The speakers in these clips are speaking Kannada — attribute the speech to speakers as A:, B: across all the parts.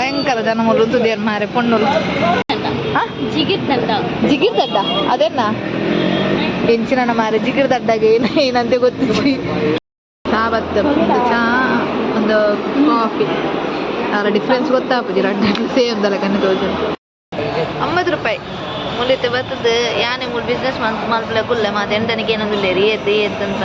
A: ಭಯಂಕರ ಜನ ಮುರುದುದೇರು ಮಾರೆ ಪೊಣ್ಣುಲು ಜಿಗಿರ್ ದಡ್ಡ ಅದೇನಾ ಹೆಂಚಿನ ಮಾರೆ ಜಿಗಿರ್ ದಡ್ಡಗೆ ಏನಂತೆ ಗೊತ್ತಿದ್ವಿ ಚಾ ಬತ್ತ ಚಾ ಒಂದು ಕಾಫಿ ಅವರ ಡಿಫ್ರೆನ್ಸ್ ಗೊತ್ತಾಗ್ತದೆ ಎರಡು ಸೇಮ್ ದಲ್ಲ ಕಣ್ಣು ತೋಜು 50 ರೂಪಾಯಿ ಮುಲಿತೆ ಬರ್ತದೆ ಯಾನೆ ಮೂರು ಬಿಸ್ನೆಸ್ ಮಲ್ಪಲೆ ಕುಲ್ಲೆ ಮಾತು ಎಂಟನಿಗೆ ಏನೊಂದು ಲೇರಿ ಏತ್ತಂತ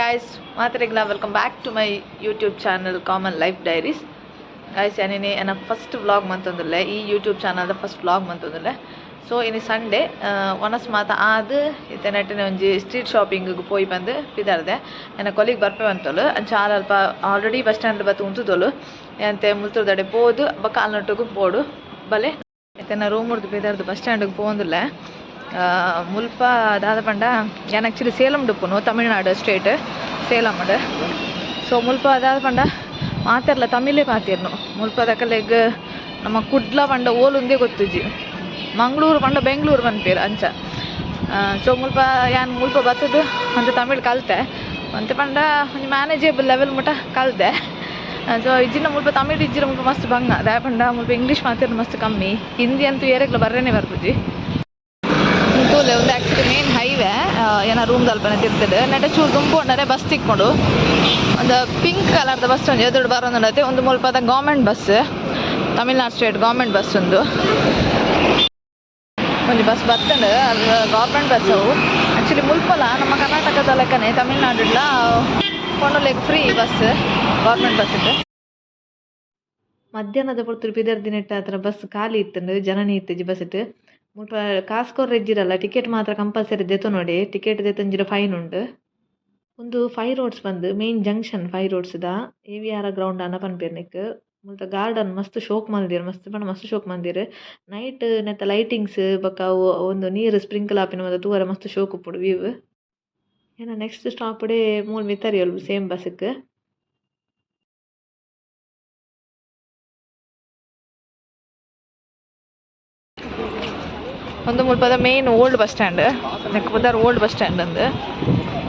A: guys ಮಾತ್ರೆಗ್ಲ welcome back to my YouTube channel common life diaries guys ಯಾನೇನೆ ನನ್ನ ಫಸ್ಟ್ ವ್ಲಾಗ್ ಮಂತಂದಿಲ್ಲ ಈ ಯೂಟ್ಯೂಬ್ ಚಾನಲ್ದ ಫಸ್ಟ್ ವ್ಲಾಗ್ ಮಂತಂದಿಲ್ಲ ಸೊ ಇನ್ನು ಸಂಡೇ ಒನಸ್ ಮಾತ ಆದ ಇತ್ತೆ ನೆಟ್ಟಿನ ಒಂಜಿ ಸ್ಟ್ರೀಟ್ ಶಾಪಿಂಗಿಗೆ ಪೋಯಿ ಬಂದು ಪಿದಾರ್ದೆ ನನ್ನ ಕೊಲಿಗೆ ಬರ್ಪೆ ಅಂತಲು ಚಾಲ ಅಲ್ಪ ಆಲ್ರೆಡಿ ಬಸ್ ಸ್ಟ್ಯಾಂಡ್ ಬತ್ತು ಉಂತುದೋಲು ಅಂತೆ ಮುಲ್ತುರ್ದಡೆ ಪೋದು ಕಾಲ್ನೊಟ್ಟಿಗೂ ಪೋಡು ಬಲೆ ಇತ್ತೆ ರೂಮ್ ಉಡ್ದು ಪಿದಾರ್ದು ಬಸ್ ಸ್ಟ್ಯಾಂಡಿಗೆ ಪೋಂದಿಲ್ಲ ಮುಲ್ಪ ದಾದ ಪಂಡ ನಾನು ಆ್ಯಕ್ಚುಲಿ ಸೇಲಂ ಡುಪ್ಪುನು ತಮಿಳ್ನಾಡು ಸ್ಟೇಟ್ ಸೇಲಮ್ ಸೊ ಮುಲ್ಪ ದಾದ ಪಂಡ ಮಾತಾರಲ್ಲ ತಮಿಳೇ ಮಾತಿರ್ನು ಮುಲ್ಪದ ಕಲೆಗ್ ನಮ್ಮ ಕುಡ್ಲ ಪಂಡ ಓಲುಂದೇ ಗೊತ್ತುಜಿ ಮಂಗಳೂರು ಪಂಡ ಬೆಂಗಳೂರು ಬಂದ್ಪೇರು ಅಂಚ ಸೊ ಮುಲ್ಪ ಯಾನ್ ಮುಲ್ಪ ಬತ್ತದು ಅಂತ ತಮಿಳ್ ಕಲಿತೆ ಅಂತ ಪಂಡ ಒಂದು ಮ್ಯಾನೇಜೇಬಲ್ ಲೆವೆಲ್ ಮುಟ ಕಲಿತೆ ಸೊ ಇಜ್ಜಿನ ಮುಲ್ಪ ತಮಿಳ್ ಇಜ್ಜಿನ ಮುಲ್ಪ ಮಸ್ತ್ ಬಂಗ ದಾಯ ಪಂಡ ಮುಲ್ಪ ಇಂಗ್ಲೀಷ್ ಮಾತಾಡೋದು ಮಸ್ತ್ ಕಮ್ಮಿ ಹಿಂದಿ ಅಂತೂ ಏರೆಗ್ಲ ಬರ್ರೇನೆ ಬರ್ಬುಜಿ ತೂಲೆ ಒಂದು ಆ್ಯಕ್ಚುಲಿ ಮೇನ್ ಹೈವೇ ಏನೋ ರೂಮ್ ದಲ್ಪನೆ ತಿರ್ತದೆ ನೆಟ ಚೂರು ತುಂಬಿಕೊಂಡರೆ ಬಸ್ ತಿಕ್ಕೊಂಡು ಒಂದು ಪಿಂಕ್ ಕಲರ್ದ ಬಸ್ ಒಂದು ಎದುರು ಬರೋದೈತೆ ಒಂದು ಮುಲ್ಪದ government bus Tamil Nadu state government bus ಒಂದು ಬಸ್ ಬರ್ತಂಡು ಅದು ಗೌರ್ಮೆಂಟ್ ಬಸ್ ಅವು ಆ್ಯಕ್ಚುಲಿ ಮುಲ್ಪಲ ನಮ್ಮ ಕರ್ನಾಟಕದ ಲೆಕ್ಕನೆ ತಮಿಳ್ನಾಡುಲ್ಲ ಕೊಂಡೋಗ್ಲಿಕ್ಕೆ ಫ್ರೀ ಬಸ್ ಗೌರ್ಮೆಂಟ್ ಬಸ್ ಇತ್ತು ಮಧ್ಯಾಹ್ನದ ಪುರ್ತರು ಪಿದರ್ದಿ ನೆಟ್ಟ ಹತ್ರ ಬಸ್ ಖಾಲಿ ಇತ್ತಂಡು ಜನನಿ ಇತ್ತು ಬಸ್ ಇಟ್ಟು ಮುಲ್ಪ ಕಾಸ್ಕೋರ್ ಇಜ್ಜಿರಲ್ಲ ಟಿಕೆಟ್ ಮಾತ್ರ ಕಂಪಲ್ಸರಿ ದೆತ್ತು ನೋಡಿ ಟಿಕೆಟ್ ದೆತ್ತಂಜಿರ ಫೈನ್ ಉಂಡು ಒಂದು 5 ರೋಡ್ಸ್ ಬಂದು ಮೇನ್ ಜಂಕ್ಷನ್ 5 ರೋಡ್ಸ್ದ AVR ಗ್ರೌಂಡ್ ಅನ್ನ ಪನ್ಪೇರ್ನಿಕ್ ಮುಲ್ತ ಗಾರ್ಡನ್ ಮಸ್ತ್ ಶೋಕ್ ಮಂದಿರ್ ಮಸ್ತ್ ಶೋಕ್ ಮಂದಿರ್ ನೈಟ್ ನೆತ್ತ ಲೈಟಿಂಗ್ಸ್ ಬೊಕ್ಕ ಒಂದು ನೀರು ಸ್ಪ್ರಿಂಕಲ್ ಆಪಿನ ಮದ ತೂವರೆ ಮಸ್ತ್ ಶೋಕ್ ಉಪ್ಪುಡು ವ್ಯೂ ಏನ ನೆಕ್ಸ್ಟ್ ಸ್ಟಾಪ್ಡೆ ಮೂಲ್ ಮಿತ್ತರಿಯಲ್ ಸೇಮ್ ಬಸ್ಕ್ ಒಂದು ಮುಲ್ಪದ ಮೇನ್ ಓಲ್ಡ್ ಬಸ್ ಸ್ಟ್ಯಾಂಡ್ ನೆಕ್ಪದಾರ್ ಓಲ್ಡ್ ಬಸ್ ಸ್ಟ್ಯಾಂಡ್ ಅಂದು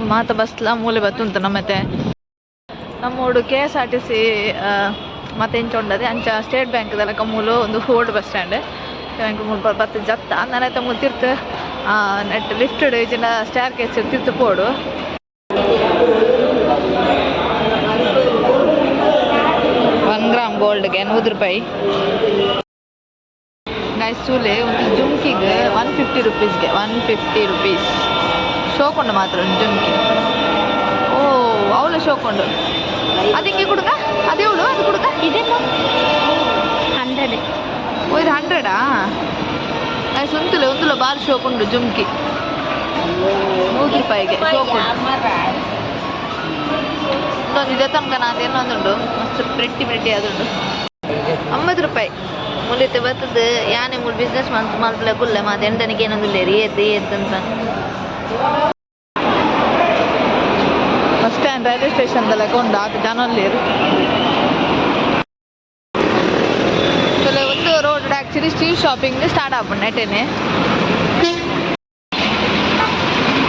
A: ಮಾತ ಬಸ್ಲ ಮೂಲೆ ಬತ್ತುಂತ ನಮ್ಮತ್ತೆ ನಮ್ಮೋಡು KSRTC ಮತ್ತೆ ಎಂಚ ಉಂಡದೆ ಅಂಚ ಸ್ಟೇಟ್ ಬ್ಯಾಂಕ್ ದಲಕ ಮೂಲು ಒಂದು ಓಲ್ಡ್ ಬಸ್ ಸ್ಟ್ಯಾಂಡ್ ಬ್ಯಾಂಕ್ ಮುಲ್ಪ ಬತ್ತು ಜತ್ತ ನನ್ನೈತ ಮೂಲು ತಿರ್ತು ನೆಟ್ ಲಿಫ್ಟೆಡ್ ಇಜಿನ ಸ್ಟ್ಯಾರ್ ಕೇಸ್ ತಿರ್ತು ಪೋಡು 1 ಗ್ರಾಮ್ ಗೋಲ್ಡ್ಗೆ 100 ರೂಪಾಯಿ ಗೈಸ್ ಚೂಲೆ ಒಂದು ಜುಮ್ಕಿಗೆ 150 ರೂಪೀಸ್ಗೆ 150 ರೂಪೀಸ್ ಶೋಕೊಂಡು ಮಾತ್ರ ಒಂದು ಜುಮ್ಕಿ ಓ ಅವಳ ಶೋಕೊಂಡು ಅದು ಹಿಂಗೆ ಕುಡುಕ ಅದೇ ಅವಳು ಅದು ಕುಡುಕ ಇದೆಲ್ಲ 100 ಓ ಇದು 100ಆ ಗೈಸ್ ಒಂದುಲ ಬಾರಿ ಶೋಕೊಂಡು ಜುಮ್ಕಿ 100 ರೂಪಾಯಿಗೆ ಶೋಕೊಂಡು ಇನ್ನೊಂದು ಇದೆ ತನಕ ನಾನು ಇನ್ನೊಂದುಂಡು ಮಸ್ತ್ ಪ್ರೆಟ್ಟಿ ಅದುಂಡು 50 ರೂಪಾಯಿ ಮುಲಿತೆ ಬರ್ತದೆ ಯಾನೆ ಮೂರು ಬಿಸ್ನೆಸ್ ಮಲ್ಪಲೆ ಕುಲ್ಲೆ ಮಾತು ಎಂಟನಿಗೆ ಏನೊಂದು ಲೇರಿ ಏತ್ತಂತ ಬಸ್ ಸ್ಟ್ಯಾಂಡ್ ರೈಲ್ವೆ ಸ್ಟೇಷನ್ದೆಲ್ಲ ಉಂಡು ಅದು ಜನ ಲೇರು ಒಂದು road actually street shopping start ಆಗ್ಬಿಟ್ಟು ನೆಟ್ಟೇನೆ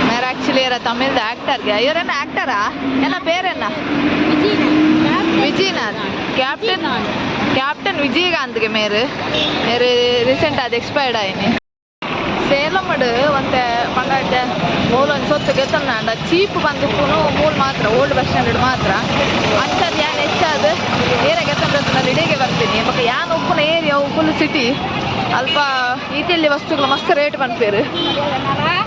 A: ಮೇರೆ ಆ್ಯಕ್ಚುಲಿ ಯಾರ ತಮಿಳ್ದ ಆ್ಯಕ್ಟರ್ಗೆ ಇವರೇನ ಆ್ಯಕ್ಟರಾ ಎಲ್ಲ ಪೇರೇನ ವಿಜಯನಾಥ್ कैप्टन विजयकांत के मेरे रिसेंट आज एक्सपायर्ड आयने ಸೇಲಂ ಒಂತೆ ಪಂಡ ಮೂಲ ಒಂದು ಸೊತ್ತು ಗೆತ್ತಂಡ ಚೀಪ್ ಬಂದುಪ್ಪು ಮೂಲ ಮಾತ್ರ ಓಲ್ಡ್ ಬಸ್ ಸ್ಟ್ಯಾಂಡ್ ಮಾತ್ರ ಅಂಚದು ಯಾನ್ ಹೆಚ್ಚಾದ ಏನೇ ಗೆತ್ತಂಡ ನಾನು ಇಡೀಗೆ ಬರ್ತೀನಿ ಬಟ್ ಯಾನ್ ಉಪ್ಪುನ ಏರಿಯಾ ಫುಲ್ ಸಿಟಿ ಅಲ್ಪ ಈತಿಯಲ್ಲಿ ವಸ್ತುಗಳು ಮಸ್ತ್ ರೇಟ್ ಬಂದ್ಪೇರು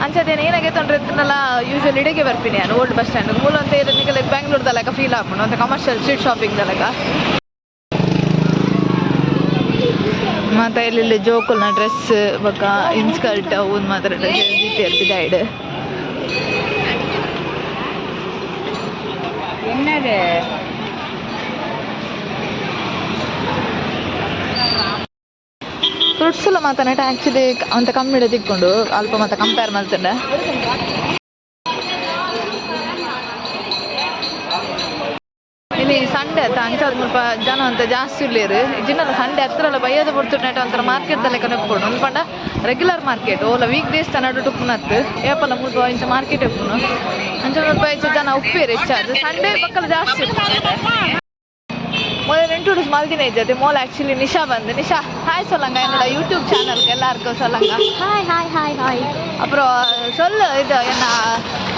A: ಅಂಚದೇನು ಏನೇ ಗೆತ್ತಂಡ್ರೆಲ್ಲ ಯೂಶುವಲ್ ಇಡೀಗೆ ಬರ್ತೀನಿ ನಾನು ಓಲ್ಡ್ ಬಸ್ ಸ್ಟ್ಯಾಂಡ್ ಮೂಲ ಅಂತ ನಿಗಲ ಬೆಂಗಳೂರದಲ್ಲಕ ಫೀಲ್ ಆಗ್ಬಿಡು ಅಂತ ಕಮರ್ಷಿಯಲ್ ಸ್ಟ್ರೀಟ್ ಶಾಪಿಂಗ್ದಲ್ಲಕ ಮತ್ತು ಇಲ್ಲಿ ಜೋಕುಲ್ನ ಡ್ರೆಸ್ ಬೊಕ್ಕ ಇನ್ಸ್ಕರ್ಟ್ ಅವು ಮಾತ್ರ ಜಿರ್ಪಿದಾಯ್ಡ್ ಫ್ರೂಟ್ಸ್ ಎಲ್ಲ ಮಾತ್ರ ನೆಟ್ ಆ್ಯಕ್ಚುಲಿ ಅಂತ ಕಮ್ಮಿ ತಿಕ್ಕೊಂಡು ಅಲ್ಪ ಮತ್ತೆ ಕಂಪೇರ್ ಮಾಡ್ತಂಡೆ ಇನ್ನು ಸಂಡೆ ಅಂತ ಅಂಚದು ಮುಲ್ಪ ಜನ ಅಂತ ಜಾಸ್ತಿ ಇರ್ಲೇರು ಜಿನ್ನಲ್ಲ ಸಂಡೆ ಹತ್ರ ಬೈಯದ ಬಿಡ್ತುಟ್ಟು ಒಂಥರ ಮಾರ್ಕೆಟ್ದಲ್ಲೇ ಕನೆಕ್ಕೊಂಡು ಅನ್ಕೊಂಡ ರೆಗ್ಯುಲರ್ ಮಾರ್ಕೆಟ್ ಓಲ ವೀಕ್ ಡೇಸ್ ತನಡು ಟುಪ್ಪುನತ್ತು ಏಪಲ್ಲ ಮುಲ್ಪ ಇಂಚ ಮಾರ್ಕೆಟ್ ಎಪ್ಪುನು ಅಂಚ ಮುಲ್ಪ ಇಂಚ ಜನ ಉಪ್ಪೇರು ಹೆಚ್ಚಾದು ಸಂಡೆ ಪಕ್ಕದ ಜಾಸ್ತಿ ಇರ್ತಾರೆ முதல்ல இன்ட்ரோடியூஸ் மாதிரி நேஜது மோல் ஆக்சுவலி நிஷா வந்து நிஷா ஹாய் சொல்லுங்க என்னோட யூடியூப் சேனலுக்கு எல்லாருக்கும் சொல்லுங்க
B: ஹாய்
A: அப்புறம் சொல்லு இது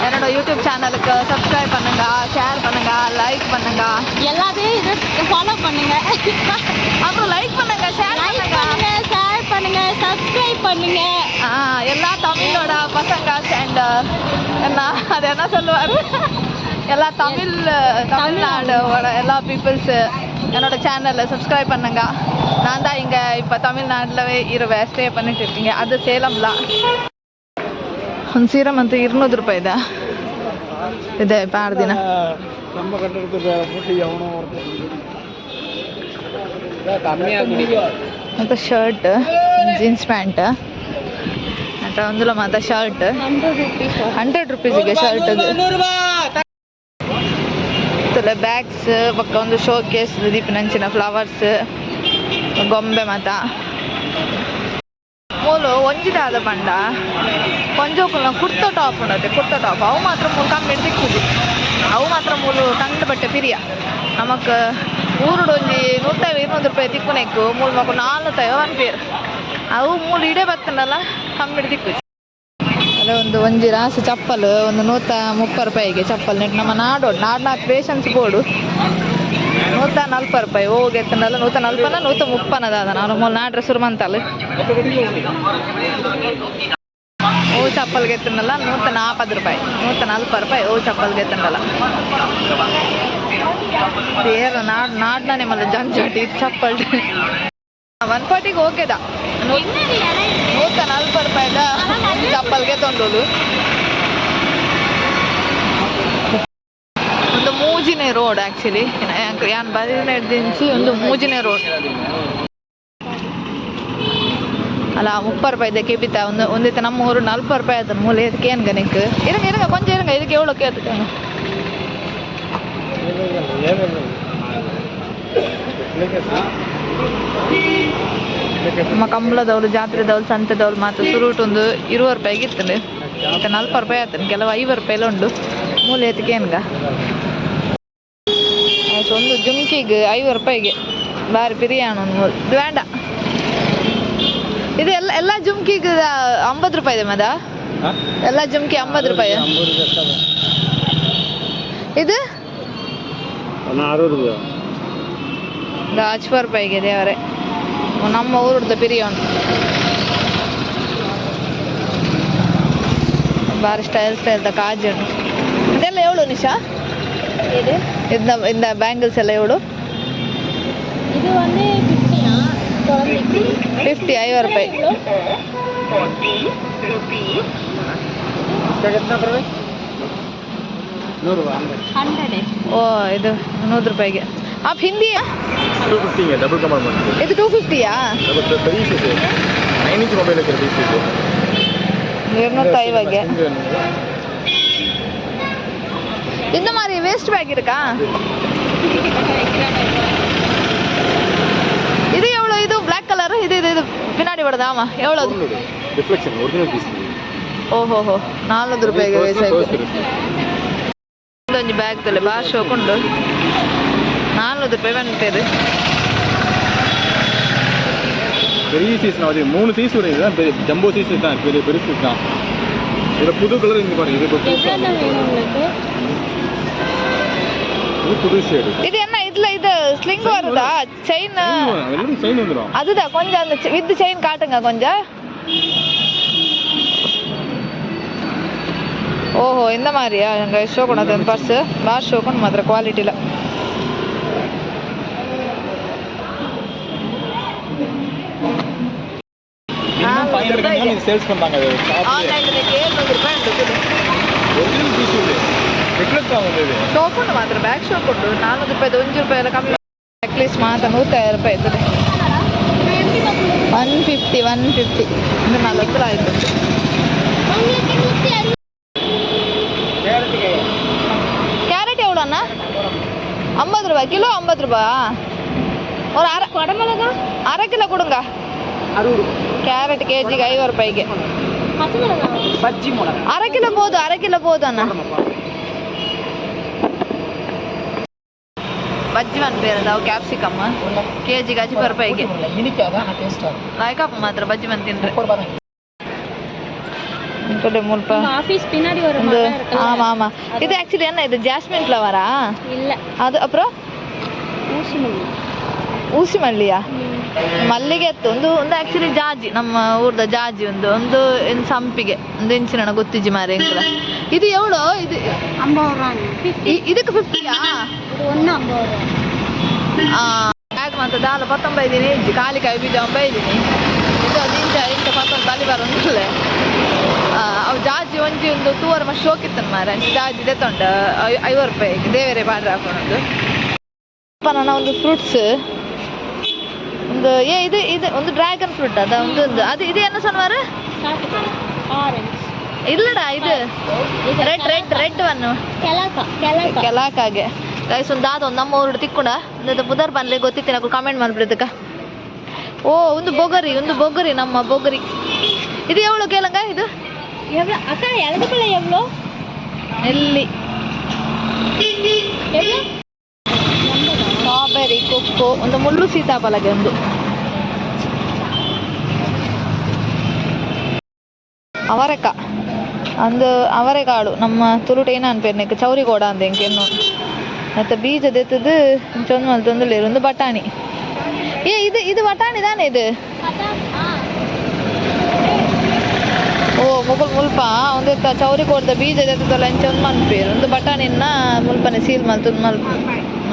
A: என்னோட யூடியூப் சேனலுக்கு சப்ஸ்கிரைப் பண்ணுங்க ஷேர் பண்ணுங்க லைக் பண்ணுங்க
B: எல்லாத்தையும் இது ஃபாலோ பண்ணுங்க
A: அப்புறம் லைக் பண்ணுங்க ஷேர்
B: பண்ணுங்க சப்ஸ்கிரைப் பண்ணுங்க
A: எல்லா தமிழோட பசங்க அண்ட் என்ன அது என்ன சொல்லுவாரு எல்லா தமிழ்நாடோட எல்லா பீப்புள்ஸு என்னோட சேனலில் சப்ஸ்கிரைப் பண்ணுங்க நான் தான் இங்கே இப்போ தமிழ்நாட்டில் ஸ்டே பண்ணிட்டு இருக்கீங்க ಅದು ಸೇಲಂಲ ಒಂದು ಸೀರೆ ಮತ್ತು 200 ರೂಪಾಯಿ ಇದೆ ಪಾರು ದಿನ ಮತ್ತು ಶರ್ಟ್ ಜೀನ್ಸ್ ಪ್ಯಾಂಟ್ ಮತ್ತು ಒಂದುಲ ಮತ್ತು ಶರ್ಟ್ 100 ರೂಪೀಸಿಗೆ ಶರ್ಟ್ ಬ್ಯಾಗ್ಸ್ ಪಕ್ಕ ಒಂದು ಶೋ ಕೇಸ್ ದೀಪಿನಂಚಿನ ಫ್ಲವರ್ಸ್ ಗೊಂಬೆ ಮಾತ ಮೂಲು ಒಂಜಿದಾದ ಪಂಡ ಕೊಂಜೋಕುಲ್ನ ಕುರ್ತಾ ಟಾಪ್ ಉಂಡತೆ ಕುರ್ತಾ ಟಾಪ್ ಅವು ಮಾತ್ರ ಮೂಲು ಕಮ್ಮಿ ಸಿಕ್ಕುದು ಅವು ಮಾತ್ರ ಮೂಲು ಕಂಡು ಬಟ್ಟೆ ಪಿರಿಯ ನಮಕ್ ಊರುಡು ಒಂಜಿ 150-200 ರೂಪಾಯಿ ತಿಕ್ಕುನೆಕ್ಕು ಮೂಲು ಮಕ್ಕ 400 ಒನ್ ಪೇರ್ ಅವು ಮೂಲು ಇಡೇ ಬತ್ತಂಡಲ್ಲ ಕಮ್ಮಿ ತಿಕ್ಕು ಒಂದು ಒಂಜಿ ರಾಸು ಚಪ್ಪಲು ಒಂದು 130 ರೂಪಾಯಿಗೆ ಚಪ್ಪಲ್ ನೆಟ್ಟು ನಮ್ಮ ನಾಡ್ನಾಥ ಪೇಷನ್ಸ್ ಬೋರ್ಡು 140 ರೂಪಾಯಿ ಹೋಗಿ ಎತ್ತನಲ್ಲ 140 130 ನಾನು ಮೂಲ ನಾಡ್ರೆ ಸುರುಮಂತಲ್ಲ ಓ ಚಪ್ಪಲ್ಗೆ ಎತ್ತನಲ್ಲ 140 ರೂಪಾಯಿ 140 ರೂಪಾಯಿ ಓ ಚಪ್ಪಲ್ಗೆ ಎತ್ತನಲ್ಲ ಬೇರೆ ನಾಡ್ನಾನೆ ಮಲ್ಲ ಜಂಜಾಟಿ ಚಪ್ಪಲ್ 140ಗೆ ಓಕೆದ 140 ರೂಪಾಯಿದ ಚಪ್ಪಲ್ಗೆ ತೊಂದೋದು ಒಂದು ಮೂಜಿನೆ ರೋಡ್ ಆ್ಯಕ್ಚುಲಿ ಯಾನ್ ಬರೀ ದಿಂಚಿ ಒಂದು ಮೂಜಿನೆ ರೋಡ್ ಅಲ್ಲ 30 ರೂಪಾಯಿದೆ ಕೆಬಿತ ಒಂದಿತ್ತು ನಮ್ಮ ಊರು 40 ರೂಪಾಯಿ ಆಯ್ತು ಮೂಲೆ ಇದಕ್ಕೆ ಏನು ಗನಿಕ್ ಇರಂಗ ಕೊಂಚ ಇರಂಗ ಇದಕ್ಕೆ ಎವಳು ಕೇಳ್ತೇನೆ ನಮ್ಮ ಕಂಬಳದವ್ರು ಜಾತ್ರೆದವ್ರು ಸಂತೆದವ್ರು ಮಾತ್ರ ಸುರುಟ್ ಒಂದು 20 ರೂಪಾಯಿಗೆ ಇರ್ತದೆ ಮತ್ತೆ 40 ರೂಪಾಯಿ ಆಯ್ತಾನೆ ಕೆಲವು 50 ರೂಪಾಯಿ ಉಂಡು ಮೂಲೆ ಎತ್ತಿಗೆ ಏನ್ಗ ಒಂದು ಜುಮ್ಕಿಗೆ 50 ರೂಪಾಯಿಗೆ ಬಾರಿ ಬಿರಿಯಾಣ ಒಂದು ಮೂರು ಇದು ಬೇಡ ಇದು ಎಲ್ಲ ಜುಮ್ಕಿಗೆ 50 ರೂಪಾಯಿ ಇದೆ ಮದ ಎಲ್ಲ ಜುಮ್ಕಿ 50 ರೂಪಾಯಿ ಇದು 60 ರೂಪಾಯಿಗೆ ದೇವರೇ ನಮ್ಮ ಊರದ್ದು ಬಿರಿಯಾನಿ ಬಾರಿ ಸ್ಟೈಲ್ದ ಕಾಜು ಇದೆಲ್ಲ ಎವಳು ನಿಶಾ இந்த பேங்கிள்ஸ் எல்லாம் எவ்வளோ
B: இது வந்து
A: 50 ರೂಪಾಯಿ ಓ ಇದು 100 ರೂಪಾಯಿಗೆ आप हिंदी है
C: 250 है डबल कमर में
A: ये तो 250 या
C: डबल 30 से 9 इंच मोबाइल है 30 से
A: 250 இந்த மாதிரி வேஸ்ட் பேக் இருக்கா இது எவ்வளவு இது Black கலர் இது பின்னாடி வருதாமா எவ்வளவு
C: ரிஃப்ளெக்ஷன் ஒரிஜினல் பீஸ்
A: ಓಹೋ 400 ರೂಪಾಯಿಗೆ ವೇಸಾಯ್ತು ಒಂದು ಬ್ಯಾಗ್ ತಲೆ ಭಾಷೆ ಹೋಗ್ಕೊಂಡು 400 ರೂಪಾಯಿ ಬಂತೇದು
C: பெரிய சைஸ் நான் 3 சைஸ் வரும் இதுதான் ஜம்போ சைஸ் தான் பெரிய சைஸ் தான் இது புது கலர் இங்க பாருங்க இது புது ஷேட்
A: இது என்ன இது ஸ்லிங் வருதா செயின்
C: எல்லாம் செயின் வந்துரும்
A: அதுதான் கொஞ்சம் அந்த வித் செயின் காட்டுங்க கொஞ்சம் ஓஹோ இந்த மாதிரியா எங்க ஷோ கொண்டாது அந்த பர்ஸ் பார் ஷோ கொண்டு மாத்திர குவாலிட்டியில்
C: சேல்ஸ் பண்றாங்க
A: ஆன்லைன்ல 700 ರೂಪಾಯಿ ಉಂಟು
C: ಒರಿಜಿನಲ್ ಪೀಸ್ ಇದೆ ರಿಫ್ಲೆಕ್ಟ್ ಆಗುತ್ತೆ ಇದು
A: ಶೋಪ್ ಉಂಟು ಮಾತ್ರ ಬ್ಯಾಗ್ ಶೋಪ್ ಉಂಟು 400 ರೂಪಾಯಿ 1 ರೂಪಾಯಿ ಎಲ್ಲ ಕಮ್ಮಿ ನೆಕ್ಲೆಸ್ ಮಾತ್ರ 150 ರೂಪಾಯಿ ಇರ್ತದೆ 150 ಇದು 40 ಆಯ್ತು ಕ್ಯಾರೆಟ್ ಎವಳು ಅಣ್ಣ 50 ರೂಪಾಯಿ ரூபா ஒரு அரை கிலோ கொடுங்க. கேரட் கேஜிக்கு 5 ரூபாய்க்கு. அரை கிலோ போதும் அண்ணா. ಬಜ್ಜಿ ಬಂದ್ಬೇರದಾವು ಕ್ಯಾಪ್ಸಿಕಮ್ ಕೆಜಿಗೆ 10 ರೂಪಾಯಿಗೆ. ಲಾಯ್ಕಪ್ಪ ಮಾತ್ರ ಬಜ್ಜಿ ಬಂದು ತಿನ್ರಿ. ಮುಲ್ಪ
B: ஆபீஸ் பின்னாடி ஒரு
A: இந்த ஆமா ஆமா இது ஆக்சுவலி என்ன இது ஜாஸ்மின் ஃப்ளவரா
B: இல்ல
A: அது அப்புறம் ஊசி ಮಲ್ಲಿಯಾ ಮಲ್ಲಿಗೆ ಎತ್ತು ಒಂದು ಒಂದು ಆಕ್ಚುಲಿ ಜಾಜಿ ನಮ್ಮ ಊರ್ದ ಜಾಜಿ ಒಂದು ಸಂಪಿಗೆ ಒಂದು ಇಂಚಿನ ಗೊತ್ತಿಜ್ಜಿ ಮಾರೆ ಎಂಕಲ ಇದು ಎವಳು ಇದು
B: 50
A: ಇದಕ್ಕೆ 50ಯಾ
B: ಒಂದು 50
A: ಬ್ಯಾಗ್ ಮತ್ತೆ ದಾಲ 19 ಇಂಚಿ ಕಾಲಿಕಾಯಿ ಬೀಜ 9 ಇದು ಇಂಚ ಪತ್ತೊಂದು ತಲೆ ಬರೋದಿಲ್ಲ. ಅವು ಜಾಜಿ ಒಂಜಿ ಒಂದು ತೂವರೆ ಮಸ್ತ್ ಶೋಕಿತ್ತನ್ ಮಾರ ಜಾಜಿ ದೆತ್ತೊಂಡ 5 ರೂಪಾಯಿಗೆ ದೇವರೇ ಬಾಡ್ರ ಹಾಕೊಂಡು ನನ್ನ ಒಂದು ಫ್ರೂಟ್ಸ್ ಒಂದು ಇದು ಒಂದು ಡ್ರ್ಯಾಗನ್ ಫ್ರೂಟ್ ಅದ ಒಂದು ಅದು ಇದು ಏನು ಸನ್ವಾರ ಇಲ್ಲಡ ಇದು ರೆಡ್ ಒನ್ ಕೆಲಕಾಗೆ ಗೈಸ್ ಒಂದು ದಾದ ಒಂದು ನಮ್ಮ ಊರು ತಿಕ್ಕೊಂಡ ಒಂದು ಬುಧರ್ ಬಂದ್ಲೆ ಗೊತ್ತಿತ್ತು నాకు ಕಾಮೆಂಟ್ ಮಾಡ್ಬಿಡದಕ್ಕ. ಓ ಒಂದು ಬೊಗರಿ ನಮ್ಮ ಬೊಗರಿ ಇದು ಎವಳು ಕೇಳಂಗ ಇದು
B: ಅಕ್ಕ ಎಳದು ಬೆಳೆ ಎವ್ಳು
A: ಎಲ್ಲಿ ಸ್ಟ್ರಾಬೆರಿ ಕೊಕ್ಕೋ ಒಂದು ಮುಳ್ಳು ಸೀತಾಫಲಗೆ ಒಂದು ಅವರೆಕಾಳು ನಮ್ಮ ತುಳುಟ ಏನ ಅನ್ಪೇರ್ನೆಕ್ ಚೌರಿಗೋಡ ಅಂದ ಎಂಕೆನ್ನು ಮತ್ತೆ ಬೀಜ ದೆತ್ತದು ಚೊಂದು ಮಲ್ತೊಂದುಲ್ಲೇರು ಒಂದು ಬಟಾಣಿ ಇದು ಬಟಾಣಿ ತಾನೇ ಇದು. ಓ ಮುಲ್ಪ ಒಂದೆತ್ತ ಚೌರಿ ಕೊಡ್ದ ಬೀಜ ದೆತ್ತದಲ್ಲ ಇಂಚ ಒಂದು ಮನ್ಪೇರು ಒಂದು ಬಟಾಣಿನ ಮುಲ್ಪನೆ ಸೀಲ್ ಮಲ್ತೊಂದು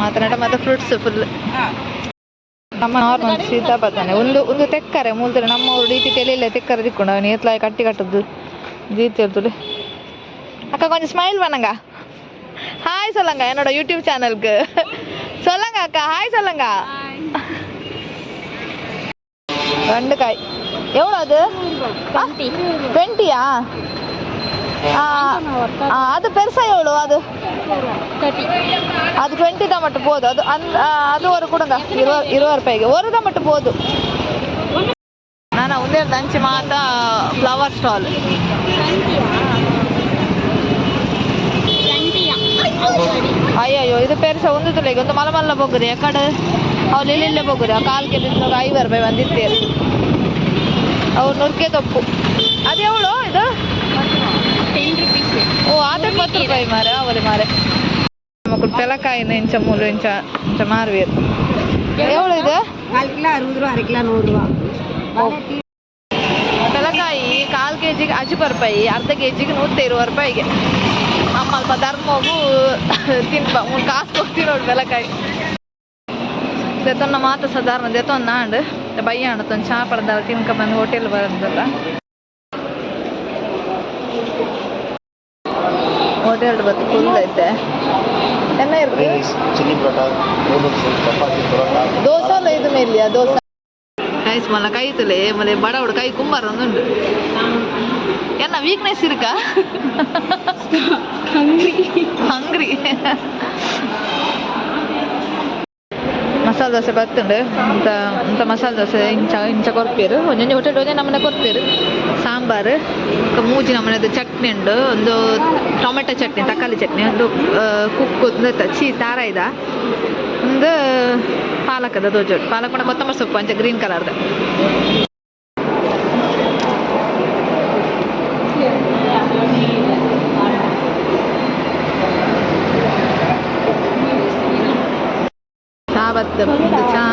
A: ಮಾತನಾಡ ಮತ್ತೆ ಫ್ರೂಟ್ಸ್ ಫುಲ್ ನಮ್ಮ ನಾರ್ಮಲ್ ಸೀತಾಪತ್ತಾನೆ ಒಂದು ತೆಕ್ಕರೆ ಮೂಲ್ತಾರೆ ನಮ್ಮ ಅವ್ರ ರೀತಿ ತೆಲಿಲ್ಲ ತೆಕ್ಕರೆ ತಿಕ್ಕೊಂಡು ಅವನು ಎತ್ಲಾಯಿ ಕಟ್ಟದ್ದು ಜೀತಿ ಇರ್ತದೆ. ಅಕ್ಕ ಕೊಂಚ ಸ್ಮೈಲ್ பண்ணங்க. ஹாய் சொல்லுங்க என்னோட யூடியூப் சேனலுக்கு சொல்லுங்க அக்கா ஹாய் சொல்லுங்க. வெண்டைக்காய் எவ்வளோ அது 20யா? அது பெருசா எவ்வளோ அது 20 தான் மட்டும் போதும். அது ஒரு கொடுங்க 20 ರೂಪಾಯಿಗೆ ஒரு தான் மட்டும் போதும். ನಾನು ಒಂದೇ ದಂಚಿ ಮಾತಾ ಫ್ಲವರ್ ಸ್ಟಾಲ್ ಅಯ್ಯಯ್ಯೋ ಇದು ಪೆರ್ಸ ಒಂದು ತುಲೆಗೆ ಒಂದು ಮಲಮಲ್ಲ ಬೊಗ್ರಿ ಅಕಡೆ ಅವ್ರು ಇಲ್ಲಿಲ್ಲೇ ಬೊಗ್ರಿ ಆ 1/4 ಕೆಜಿ 5 ರೂಪಾಯಿ ಬಂದಿತ್ತೇರು ಅವ್ರು ನುರ್ಕೆ ತೊಪ್ಪು ಅದು ಎವಳು ಇದು
B: 10 rupees.
A: ಓ ಅದೇ 10 ರೂಪಾಯಿ ಮಾರೆ ಅವಲಿ ಮಾರೆ ಮಕ್ಕಳು ತೆಲಕಾಯಿನ ಇಂಚ ಮೂಲು ಇಂಚ ಮಾರುವೇರು ಎವಳು ಇದು
B: 1/4 ಕಿಲೋ 60 ರೂಪಾಯಿ 1/2 ಕಿಲೋ 100 ರೂಪಾಯಿ.
A: ತೆಲಕಾಯಿ 1/4 ಕೆಜಿಗೆ 80 ರೂಪಾಯಿ ಅರ್ಧ ಕೆಜಿಗೆ 120 ರೂಪಾಯಿಗೆ. ಅಮ್ಮ ಅಲ್ಪ ಧರ್ಮಗೂ ತಿನ್ಪ ಕಾಸು ಕೊಡ್ತೀನಿ ನೋಡಿ ತೆಲಕಾಯಿ ದೆತ್ತೊನ್ನ ಮಾತ ಸಾಧಾರಣ ದೆತ್ತೊಂದು ನಾಂಡು ಬಯ್ಯ ಆಣತ್ತೊಂದು ಚಾ ಪಡೆದ ತಿನ್ಕ ಬಂದು ಹೋಟೆಲ್ ಬರೋದಲ್ಲ ಹೋಟೆಲ್ ಬತ್ತು ಫುಲ್ ಐತೆ என்ன இருக்கு దోసలో ఇది మెల్లియా దోస గైస్ మళ్ళీ కైతులే మళ్ళీ బడవుడు కై కుంబారు ఉండు என்ன வீக்னஸ் இருக்கா ಹಂಗ್ರಿ ಮಸಾಲೆ ದೋಸೆ ಬರ್ತುಂಡು ಇಂಥ ಮಸಾಲೆ ದೋಸೆ ಇಂಚ ಕೊರ್ಪೇರು ಒಂಜೊಂಜಿ ಹೊಟ್ಟೆ ಒಂಜೆ ನಮ್ಮನೆ ಕೊರ್ಪೇರು ಸಾಂಬಾರು ಮೂಜಿ ನಮ್ಮನೆದು ಚಟ್ನಿ ಉಂಡು ಒಂದು ಟೊಮೆಟೊ ಚಟ್ನಿ ತಕಾಳಿ ಚಟ್ನಿ ಒಂದು ಕುಕ್ಕು ತಾರ ಇದ ಒಂದು ಪಾಲಕದ ದೋಜೋಡು ಪಾಲಕ್ ಕೂಡ ಕೊತ್ತಂಬರಿ ಸೊಪ್ಪು ಅಂಚ ಗ್ರೀನ್ ಕಲರ್ದು ಚಾ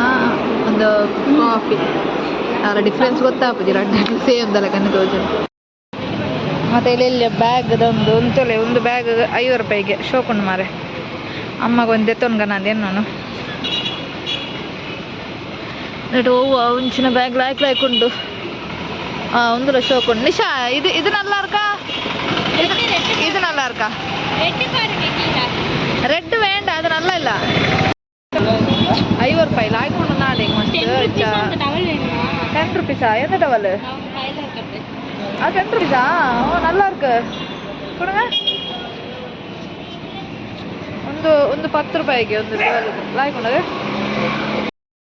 A: ಒಂದು ಕಾಫಿ ಅವರ ಡಿಫ್ರೆನ್ಸ್ ಗೊತ್ತಾಗ್ತದೆ ಎರಡು ಸೇಮ್ ದಲ್ಲ ಕಣ್ಣು ತೋಜು ಮತ್ತು ಇಲ್ಲಿ ಬ್ಯಾಗ್ದೊಂದು ಒಂತೊಲೆ ಒಂದು ಬ್ಯಾಗ್ 5 ರೂಪಾಯಿಗೆ ಶೋಕೊಂಡು ಮಾರೆ ಅಮ್ಮಗೊಂದು ಎತ್ತೊನ್ಗ ನಾನು ಏನು ನೆಟ್ಟು ಹೂವು ಉಂಚಿನ ಬ್ಯಾಗ್ ಲಾಯ್ಕೊಂಡು ಒಂದು ಶೋಕೊಂಡು ನಿಶಾ ಇದು ನಲ್ಲ ಇರ್ಕ ಇದು ನಲ್ಲ ಇರ್ಕ ರೆಡ್ ವೇಂಡ ಅದು ನಲ್ಲ ಇಲ್ಲ 5 ರೂಪಾಯಿ ಲಾಯ್ಕೊಂಡು ನಾಡೆ ಮಸ್ತ್ 10 ருபீஸா எந்த டவல் அது 10 ருபீஸா ஓ நல்லா இருக்கு கொடுங்க ಒಂದು ಒಂದು 10 ರೂಪಾಯಿಗೆ ಒಂದು ಲಾಯ್ಕೊಂಡಾಗ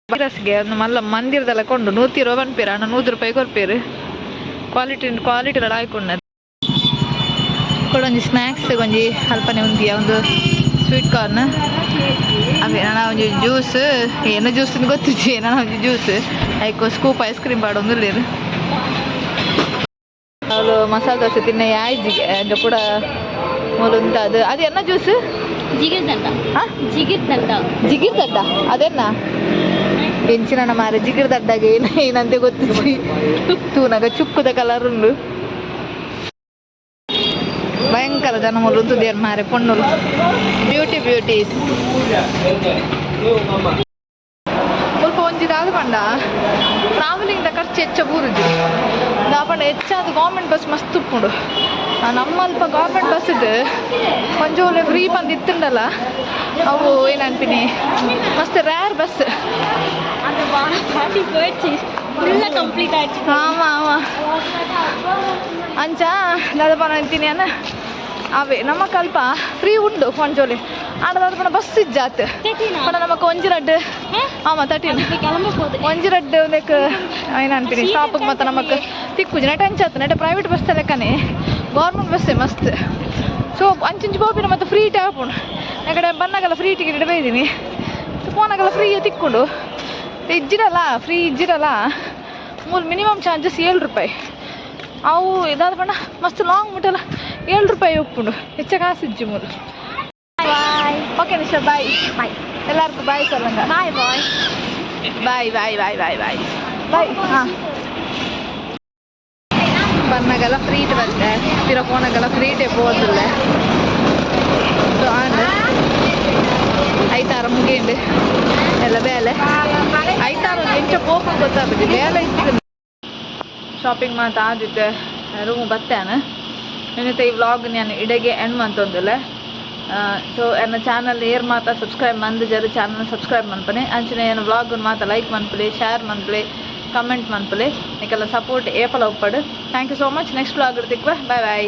A: ರಸ್ಗೆ ಒಂದು ಮಲ್ಲ ಮಂದಿರದೆಲ್ಲ ಕೊಂಡು 120 ಪನ್ಪೇರು ಅಣ್ಣ 100 ರೂಪಾಯಿ ಕೊರ್ಪೇರು ಕ್ವಾಲಿಟಿ ಲಾಯ್ಕೊಂಡ ಕೊಡೊಂಜಿ ಸ್ನ್ಯಾಕ್ಸ್ ಒಂಜಿ ಅಲ್ಪನೆ ಉಂದಿಯ ಒಂದು ಸ್ವೀಟ್ ಕಾರ್ನ್ ಅವೇ ನಾನು ಒಂಜಿ ಜ್ಯೂಸ್ ಏನು ಜ್ಯೂಸ್ ಗೊತ್ತಿಜ್ಜಿ ನಾನು ಒಂಜಿ ಜ್ಯೂಸ್ ಐಕೋ ಸ್ಕೂಪ್ ಐಸ್ ಕ್ರೀಮ್ ಪಾಡೊಂದು ಇಲ್ಲೇರು ಅವಳು ಮಸಾಲೆ ದೋಸೆ ತಿನ್ನ ಆಯ್ಜಿಗೆ ಅದು ಕೂಡ ಮೊಲುಂತ ಅದು ಎನ್ನ ಜ್ಯೂಸ್
B: ಜಿಗಿರ್ದಂಡ
A: ಹಾಂ ಜಿಗಿರ್ದಡ್ಡ ಅದೆನ್ನ ಬೆಂಚಿನ ಮಾರೆ ಜಿಗಿರ್ದಡ್ಡಗೆ ಏನಂತೆ ಗೊತ್ತಿಜ್ಜಿ ತೂನಗ ಚುಕ್ಕುದ ಕಲರ್ ಉಂಡು ಭಯಂಕರ ಜನ ಮೊಲುಂತು ದೇರ್ ಮಾರೆ ಪೊಣ್ಣುಲು ಬ್ಯೂಟೀಸ್ ಸ್ವಲ್ಪ ಒಂಜಿದಾದ ಪಂಡ ಟ್ರಾವೆಲಿಂಗ್ದ ಖರ್ಚು ಹೆಚ್ಚ ಬೂರುಜಿ ದಾಪಂಡ ಹೆಚ್ಚಾದ ಗೌರ್ಮೆಂಟ್ ಬಸ್ ಮಸ್ತ್ ಉಪ್ಪುಂಡು ನಮ್ಮಲ್ಪ ಗೌರ್ಮೆಂಟ್ ಬಸ್ ಇದು ಕೊಂಚ ಫ್ರೀ ಬಂದು ಇತ್ತುಂಡಲ್ಲ ಅವು ಏನಂತೀನಿ ಮಸ್ತ್ ರೇರ್ ಬಸ್
B: ಕಂಪ್ಲೀಟ್ ಆಯ್ತು
A: ಆಮ ಅಂಚ ದಾದಪನ ಅಂತೀನಿ ಅನ್ನ ಅವೇ ನಮ್ಮ ಕಲ್ಪ ಫ್ರೀ ಉಂಡು ಕೊಂಚೋಲಿ ಆಡದಾದ ಬಸ್ ಇಜ್ಜಾತ್ ಪಣ ನಮಕ್ ಒಂಜಿರಡ್ಡು ಆಮ 13 ಒಂಜಿರಡ್ಡು ಲೈಕ್ ಏನಂತೀನಿ ಸ್ಟಾಪಿಗೆ ಮತ್ತು ನಮಕ್ ತಿಕ್ಕುಜಿ ನೆಟ್ ಅಂಚಾತ್ ನೆಟ್ ಪ್ರೈವೇಟ್ ಬಸ್ ಲೆಕ್ಕನೆ ಗೌರ್ಮೆಂಟ್ ಬಸ್ಸೇ ಮಸ್ತ್ ಸೊ ಅಂಚಿಂಚು ಬೋಪಿನ ಮತ್ತು ಫ್ರೀ ಟ್ಯಾಪುಂಡು ಯಾಕಡೆ ಬನ್ನಾಗೆಲ್ಲ ಫ್ರೀ ಟಿಕೆಟ್ ಇಡಬೇಕಿದ್ದೀನಿ ಫೋನಾಗೆಲ್ಲ ಫ್ರೀ ತಿಕ್ಕೊಂಡು ಇಜ್ಜಿರಲ್ಲ ಫ್ರೀ ಇಜ್ಜಿರಲ್ಲ ಮಿನಿಮಮ್ ಚಾರ್ಜಸ್ 7 ರೂಪಾಯಿ ಅವು ಇದಾದ ಬಣ್ಣ ಮಸ್ತ್ ಲಾಂಗ್ ಮುಟ್ಟಲ್ಲ 7 ರೂಪಾಯಿ ಉಪ್ಪುಂಡು ಹೆಚ್ಚ ಕಾಸು ಇಜ್ಜಿ ಮೂರು ಓಕೆ ನಿಶಾ ಬಾಯ್ ಎಲ್ಲರಿಗೂ ಬಾಯ್ ಸಲ್ಲಂಗ ಬಾಯ್ ಹಾಂ ಬನ್ನಾಗೆಲ್ಲ ಫ್ರೀಟ್ ಬರುತ್ತೆ ಪಿರ ಫೋನಾಗೆಲ್ಲ ಫ್ರೀಟೇ ಹೋದಿಲ್ಲ ಸೊ ಆಂಡ್ ಐತಾರ ಮುಗಿಂಡು ಎಲ್ಲ ಬೇಲೆ ಐತಾರ ಎಂಚ ಪೋಪು ಗೊತ್ತಾಗ್ತದೆ ಬೇಲೆ ಇತ್ತು ಶಾಪಿಂಗ್ ಮಾತು ಆದಿತ್ತೆ ರೂಮು ಬತ್ತೇನೆ ನೆನತೆ ಈ ವ್ಲಾಗ್ ನಾನು ಇಡೆಗೆ ಎಂಡ್ ಮಂತೊಂದಿಲ್ಲ ಸೊ ನನ್ನ ಚಾನಲ್ ಏರ್ ಮಾತಾ ಸಬ್ಸ್ಕ್ರೈಬ್ ಮಂದು ಜರು ಚಾನಲ್ ಸಬ್ಸ್ಕ್ರೈಬ್ ಮನ್ಪನೆ ಅಂಚನೆ ಏನು ವ್ಲಾಗ್ ಮಾತಾ ಲೈಕ್ ಮನ್ಪಲೆ ಶೇರ್ ಮನ್ಪಲೆ ಕಮೆಂಟ್ ಮನ್ಪಲೆ ನಿಕ್ಕೆಲ್ಲ ಸಪೋರ್ಟ್ ಏಪಲ ಉಪ್ಪಡು thank you so much next vlog ಇರ್ತಿಕ್ವ ಬಾಯ್